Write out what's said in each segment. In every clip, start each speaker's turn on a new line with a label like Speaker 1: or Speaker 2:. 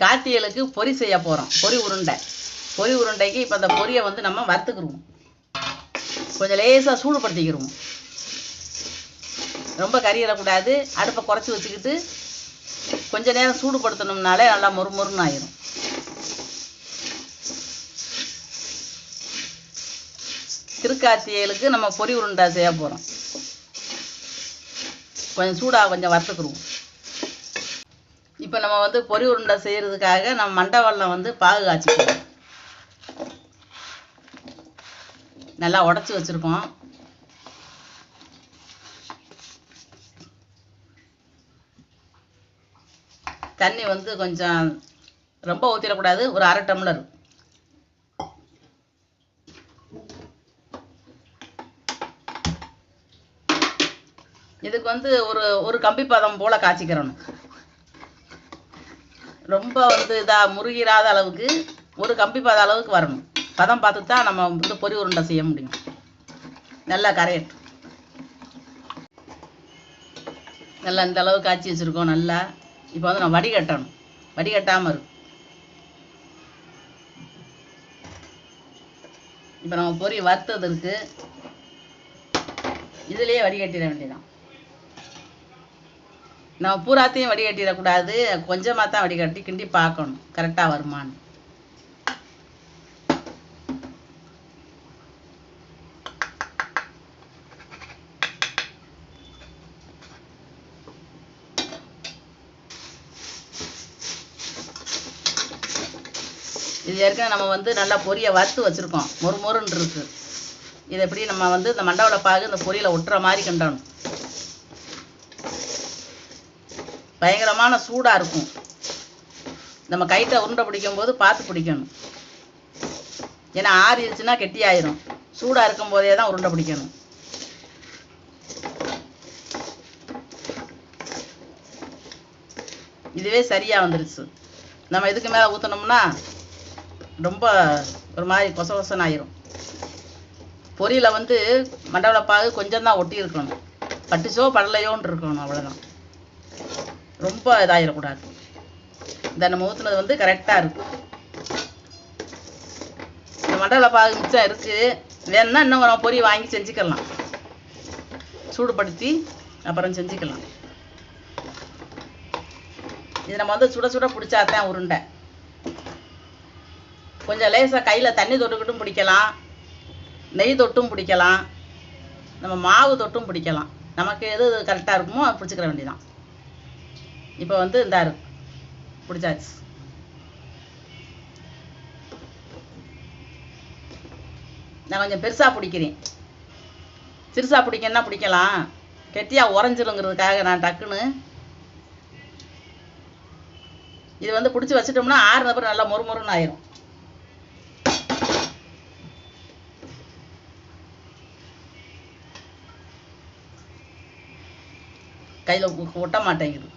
Speaker 1: கார்த்திகளுக்கு பொரி செய்ய போகிறோம். பொரி உருண்டை. பொரி உருண்டைக்கு இப்போ அந்த பொரியை வந்து நம்ம வறுத்துக்கிடுவோம். கொஞ்சம் லேசாக சூடுபடுத்திக்கிடுவோம். ரொம்ப கறியிடக்கூடாது. அடுப்பை குறைச்சி வச்சுக்கிட்டு கொஞ்ச நேரம் சூடுபடுத்தணும்னாலே நல்லா மொறுமொறுன்னு ஆயிரும். திருக்கார்த்திகளுக்கு நம்ம பொரி உருண்டை செய்ய போகிறோம். கொஞ்சம் சூடாக கொஞ்சம் வறுத்துக்கிடுவோம். இப்போ நம்ம வந்து பொரி உருண்டை செய்கிறதுக்காக நம்ம மண்டவெல்லம் வந்து பாகு காய்ச்சிக்குவோம். நல்லா உடச்சி வச்சுருக்கோம். தண்ணி வந்து கொஞ்சம் ரொம்ப ஊற்றிடக்கூடாது. ஒரு அரை டம்ளர். இதுக்கு வந்து ஒரு கம்பி பதம் போல் காய்ச்சிக்கிறணும். ரொம்ப வந்து இதாக முருகிராத அளவுக்கு ஒரு கம்பி பத அளவுக்கு வரணும். பதம் பார்த்து தான் நம்ம வந்து பொரி உருண்டை செய்ய முடியும். நல்லா கரையட்டும். நல்லா இந்த அளவு காய்ச்சி வச்சுருக்கோம். நல்லா இப்போ வந்து நம்ம வடிகட்டணும். வடிகட்டாமல் இருக்கும். இப்போ நம்ம பொரி வறுத்தது இருக்கு. இதுலேயே வடிகட்டிட வேண்டியதான். நம்ம பூராத்தையும் வடிகட்டிடக்கூடாது. கொஞ்சமாக தான் வடிகட்டி கிண்டி பார்க்கணும் கரெக்டாக வருமானு. இது ஏற்கனவே நம்ம வந்து நல்லா பொரியை வறுத்து வச்சுருக்கோம். மொறுன்னு இருக்கு. இதை எப்படி நம்ம வந்து இந்த மண்டவள பாகு இந்த பொரியில் ஒட்டுற மாதிரி கிண்டணும். பயங்கரமான சூடாக இருக்கும். நம்ம கைட்ட உருண்டை பிடிக்கும் போது பார்த்து பிடிக்கணும். ஏன்னா ஆறிடுச்சுன்னா கெட்டி ஆயிரும். சூடாக இருக்கும் போதே தான் உருண்டை பிடிக்கணும். இதுவே சரியாக வந்துருச்சு. நம்ம இதுக்கு மேலே ஊற்றினோம்னா ரொம்ப ஒரு மாதிரி கொச கொசன்னு ஆயிரும். பொரியில் வந்து மண்டவளப்பாகு கொஞ்சம் தான் ஒட்டி இருக்கணும். பட்டுச்சோ படலையோன்னு இருக்கணும். அவ்வளோதான். ரொம்ப இதாகிடக்கூடாது. இந்த நம்ம ஊற்றுனது வந்து கரெக்டாக இருக்கும். இந்த மண்டவளப்பாகு மிச்சம் இருக்குது. வேணுன்னா இன்னும் நம்ம பொரி வாங்கி செஞ்சுக்கலாம். சூடுபடுத்தி அப்புறம் செஞ்சுக்கலாம். இது நம்ம வந்து சுட சுட பிடிச்சாதான் உருண்டை. கொஞ்சம் லேசாக கையில் தண்ணி தொட்டுக்கிட்டும் பிடிக்கலாம். நெய் தொட்டும் பிடிக்கலாம். நம்ம மாவு தொட்டும் பிடிக்கலாம். நமக்கு எது கரெக்டாக இருக்குமோ அது பிடிச்சிக்கிற வேண்டியதான். இப்போ வந்து இந்த பிடிச்சாச்சு. நான் கொஞ்சம் பெருசாக பிடிக்கிறேன். சிறுசாக பிடிக்கணுன்னா பிடிக்கலாம். கெட்டியாக உறைஞ்சிருங்கிறதுக்காக நான் டக்குன்னு இது வந்து பிடிச்சி வச்சுட்டோம்னா ஆறுன அப்புறம் நல்லா மொறுமொறுன்னு ஆயிரும். கையில் ஒட்ட மாட்டேங்குது.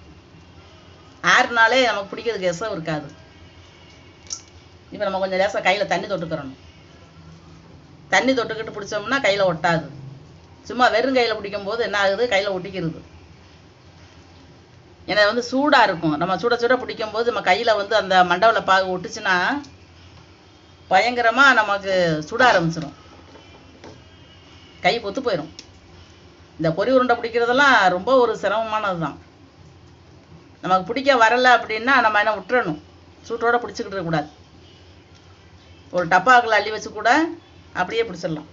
Speaker 1: ஆறுனாலே நமக்கு பிடிக்கிறதுக்கு எசம் இருக்காது. இப்போ நம்ம கொஞ்சம் லேசாக கையில் தண்ணி தொட்டுக்கிறணும். தண்ணி தொட்டுக்கிட்டு பிடிச்சோம்னா கையில் ஒட்டாது. சும்மா வெறும் கையில் பிடிக்கும் போது என்ன ஆகுது, கையில் ஒட்டிக்கிறது. ஏன்னா வந்து சூடாக இருக்கும். நம்ம சுட சுட பிடிக்கும் போது நம்ம கையில் வந்து அந்த மண்டவள பாகு ஒட்டுச்சுன்னா பயங்கரமாக நமக்கு சுட ஆரம்பிச்சிடும். கை பொத்து போயிடும். இந்த பொரி உருண்டை பிடிக்கிறதெல்லாம் ரொம்ப ஒரு சிரமமானது தான். நமக்கு பிடிக்க வரலை அப்படின்னா நம்ம என்ன விட்டுறணும். சூட்டோடு பிடிச்சிக்கிட்டு இருக்கக்கூடாது. ஒரு டப்பாக்களை அள்ளி வச்சு கூட அப்படியே பிடிச்சிடலாம்.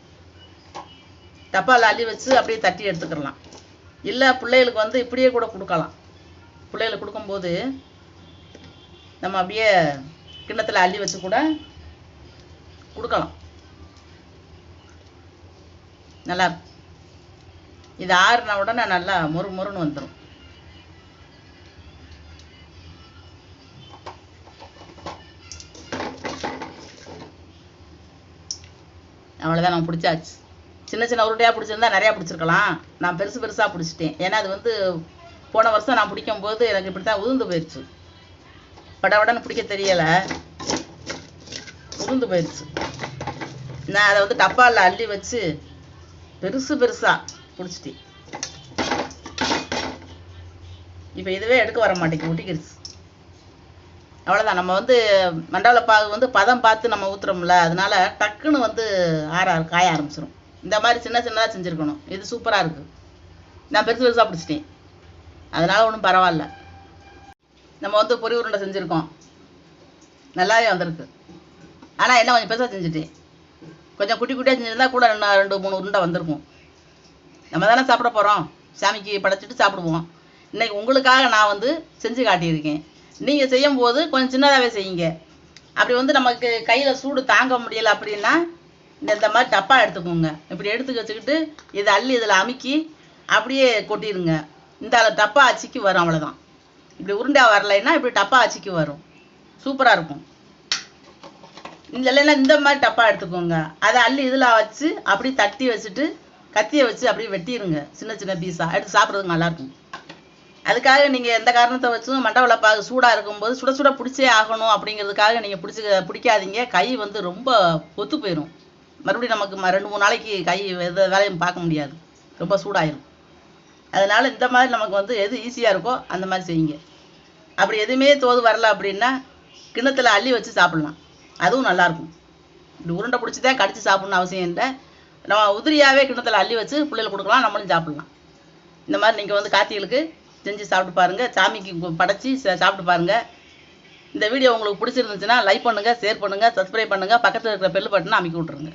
Speaker 1: டப்பாவில் அள்ளி வச்சு அப்படியே தட்டி எடுத்துக்கிடலாம். இல்லை பிள்ளைகளுக்கு வந்து இப்படியே கூட கொடுக்கலாம். பிள்ளைகளுக்கு கொடுக்கும்போது நம்ம அப்படியே கிண்ணத்தில் அள்ளி வச்சு கூட கொடுக்கலாம். நல்லா இருக்கும். இது ஆறுன உடனே நல்லா மொறுன்னு வந்துடும். அவ்வளோதான். நம்ம பிடிச்சாச்சு. சின்ன சின்ன உருண்டையாக பிடிச்சிருந்தா நிறையா பிடிச்சிருக்கலாம். நான் பெருசாக பிடிச்சிட்டேன். ஏன்னா அது வந்து போன வருஷம் நான் பிடிக்கும் போது எனக்கு இப்படி தான் உதிர்ந்து போயிடுச்சு. படவடன்னு பிடிக்க தெரியலை, உதிர்ந்து போயிடுச்சு. நான் அதை வந்து டப்பாவில் அள்ளி வச்சு பெருசாக பிடிச்சிட்டேன். இப்போ இதுவே எடுக்க வர மாட்டேங்குது, ஒட்டிக்கிடுச்சு. அவ்வளோதான். நம்ம வந்து மண்டவெள்ளை பாகு வந்து பதம் பார்த்து நம்ம ஊற்றுறோம்ல, அதனால டக்குன்னு வந்து காய ஆரம்பிச்சிடும். இந்த மாதிரி சின்ன சின்னதாக செஞ்சுருக்கணும். இது சூப்பராக இருக்குது. நான் பெருசு பெருசாக பிடிச்சிட்டேன், அதனால் ஒன்றும் பரவாயில்ல. நம்ம வந்து பொரி உருண்டை செஞ்சுருக்கோம், நல்லாவே வந்திருக்கு. ஆனால் என்ன கொஞ்சம் பெருசாக செஞ்சுட்டேன். கொஞ்சம் குட்டி குட்டியாக செஞ்சுருந்தா கூட 2-3 உருண்டை வந்திருக்கும். நம்ம தானே சாப்பிட போகிறோம், சாமிக்கு படைச்சிட்டு சாப்பிடுவோம். இன்றைக்கி உங்களுக்காக நான் வந்து செஞ்சு காட்டியிருக்கேன். நீங்கள் செய்யும்போது கொஞ்சம் சின்னதாகவே செய்யுங்க. அப்படி வந்து நமக்கு கையில் சூடு தாங்க முடியலை அப்படின்னா இந்த மாதிரி டப்பா எடுத்துக்கோங்க. இப்படி எடுத்து வச்சுக்கிட்டு இதை அள்ளி இதில் அமுக்கி அப்படியே கொட்டிடுங்க. இந்த டப்பா அச்சிக்கு வரும், அவ்வளோதான். இப்படி உருண்டையாக வரலைன்னா இப்படி டப்பா அச்சிக்கு வரும், சூப்பராக இருக்கும். இல்லைன்னா இந்த மாதிரி டப்பா எடுத்துக்கோங்க. அதை அள்ளி இதில் வச்சு அப்படி தட்டி வச்சுட்டு கத்தியை வச்சு அப்படியே வெட்டிடுங்க, சின்ன சின்ன பீஸாக எடுத்து சாப்பிட்றதுக்கு நல்லாயிருக்கும். அதுக்காக நீங்கள் எந்த காரணத்தை வச்சும் மண்டவெள்ளை பாகு சூடாக இருக்கும்போது சுட சுட பிடிச்சே ஆகணும் அப்படிங்கிறதுக்காக நீங்கள் பிடிக்காதீங்க. கை வந்து ரொம்ப ஒத்து போயிடும். மறுபடியும் நமக்கு 2-3 நாளைக்கு கை எந்த வேலையும் பார்க்க முடியாது, ரொம்ப சூடாயிரும். அதனால் இந்த மாதிரி நமக்கு வந்து எது ஈஸியாக இருக்கோ அந்த மாதிரி செய்யுங்க. அப்படி எதுவுமே தோது வரல அப்படின்னா கிண்ணத்தில் அள்ளி வச்சு சாப்பிட்லாம், அதுவும் நல்லாயிருக்கும். இப்படி உருண்டை பிடிச்சி தான் கடிச்சு சாப்பிட்ணுன்னு அவசியம் இல்லை. நம்ம உதிரியாகவே கிண்ணத்தில் அள்ளி வச்சு பிள்ளைகளுக்கு கொடுக்கலாம், நம்மளும் சாப்பிட்லாம். இந்த மாதிரி நீங்கள் வந்து கார்த்திகளுக்கு செஞ்சு சாப்பிட்டு பாருங்கள், சாமிக்கு படைச்சி சாப்பிட்டு பாருங்கள். இந்த வீடியோ உங்களுக்கு பிடிச்சிருந்துச்சுன்னா லைக் பண்ணுங்கள், ஷேர் பண்ணுங்கள், சப்ஸ்கிரைப் பண்ணுங்கள், பக்கத்தில் இருக்கிற பெல் பட்டனை அமைக்கி விட்ருங்க.